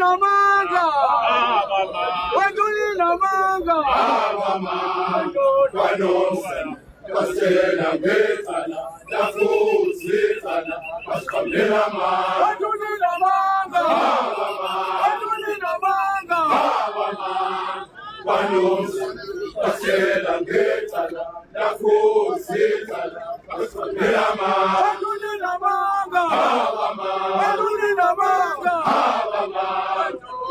namanga wajuli namanga Kasela ngethana lafuzithana basiqambela amanga wajuli namanga wajuli namanga kwanomsa kasela ngethana lafuzithana basiqambela amanga wajuli namanga wajuli namanga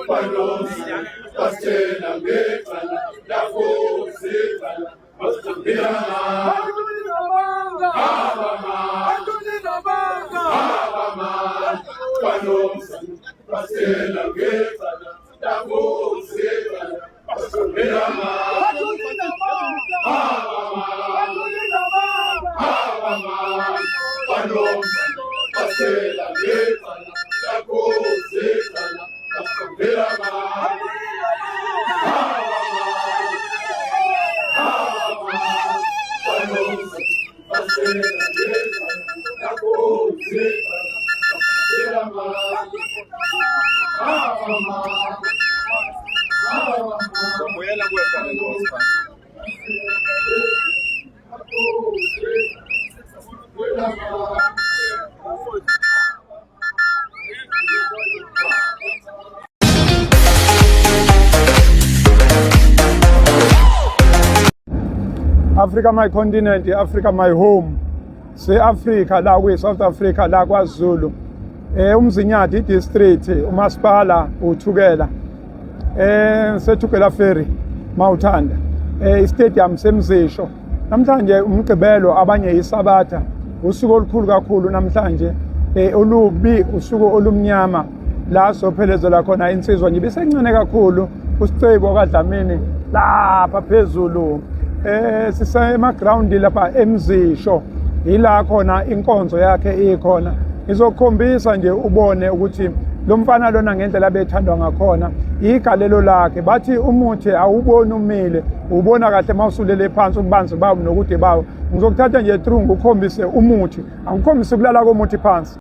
kwanomsa kasela ngethana lafuzithana basiqambela amanga kwanomsa kasela ngethana lafuzithana basiqambela amanga Africa my continent, Africa my home. Se-Africa la kwi-South Africa la KwaZulu. Umzinyathi district, umasipala uthukela. Sethukela ferry mawuthanda. Istadium semzisho. Namhlanje umgqibelo abanye yisabatha. Usuku olukhulu kakhulu namhlanje. Olubi usuku olumnyama la sophelezela khona insizwa nje bisencane kakhulu uSicebo kaDlamini lapha phezulu. Sisema ground lapha emzisho ila khona inkonzo yakhe ikhona izokhombisa nje ubone ukuthi lo mfana lona ngendlela bethandwa ngakhona igalelo lakhe bathi umuthi awuboni umile ubona kahle mawusulele phansi ububanzi bawo nokude bawo ngizokuthatha nje through ukukhombise umuthi angikhombise kulala komuthi phansi.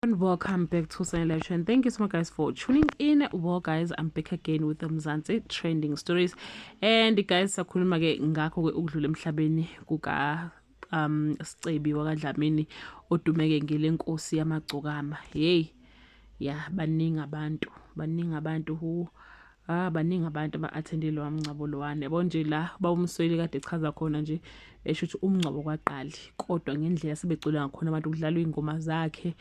And welcome back to Sunny Live Trend. Thank you so much guys for tuning in. Well guys, I'm back again with the Mzansi trending stories. And guys, sakhuluma ke ngakho ke ukudlula emhlabeni kuka Sicebi wakaDlamini odumeke ngelenkosi yamagcokama. Hey. Yeah, baningi abantu ba-attendile wamngcwabo lowane. Yabo nje la bawumsweli kade echaza khona nje esho ukuthi umngcwabo kwaqali kodwa ngendlela sebecula ngakhona abantu kudlalwa ingoma zakhe.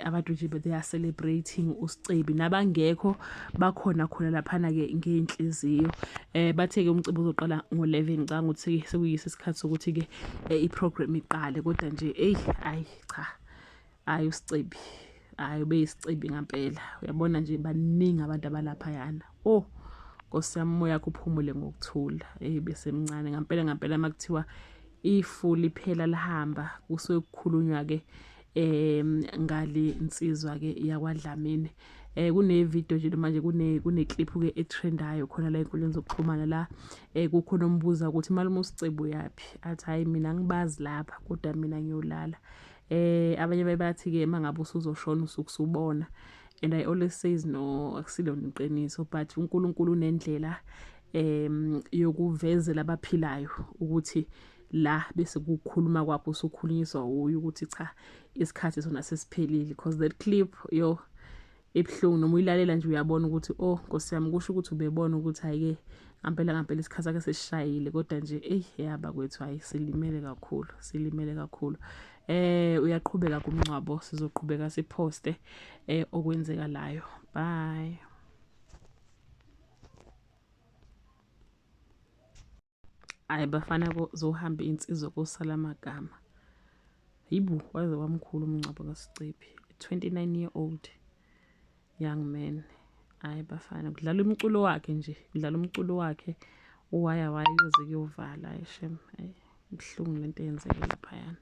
Abantu nje they are celebrating uSicebi nabangekho bakhona khona laphana ke ngenhliziyo. Bathe ke umcimbi uzoqala ngo-11 ngicanga ukuthi sekuyise isikhathi sokuthi ke iprogram iqale kodwa nje uSicebi ubeyisicebi ngempela. Uyabona nje baningi abantu abalapha yana. Nkosi yami moya kuphumule ngokuthula. Besemncane ngempela makuthiwa ifuli phela lahamba kusuke kukhulunywa ke ngale insizwa ke yakwaDlamini. Kune video nje manje kune clip ke etrendayo khona la enkundleni zokuxhumana la kukhona ombuza ukuthi malume uSicebi yapi athi hayi mina ngibazi lapha kodwa mina ngiyolala. Abanye bathi ke mangabe usuzoshona usukusubona. And I always says no akusilona iqiniso but uNkulunkulu unendlela yokuvezela abaphilayo ukuthi la bese kukhuluma kwapho usukhulunyiswa uyu ukuthi cha isikhathi sona sesiphelile because that clip ebhlungu noma uyilalela nje uyabona ukuthi Nkosi yami kusho ukuthi ubebona ukuthi hayike ngempela isikhathi sakhe sesishayile kodwa nje yaba kwethu hayi silimele kakhulu. Uyaqhubeka kumngcwabo sizoqhubeka siposte okwenzekalayo. Bye. Bafana zohamba insizwa kosala amagama. Yibu waze wamkhulu umngcwabo kaSicebi 29-year-old young man. Bafana kudlala umculo wakhe uwaya yoze kuyovala eshem. Ibhlungu lento eyenzeke lapha yana.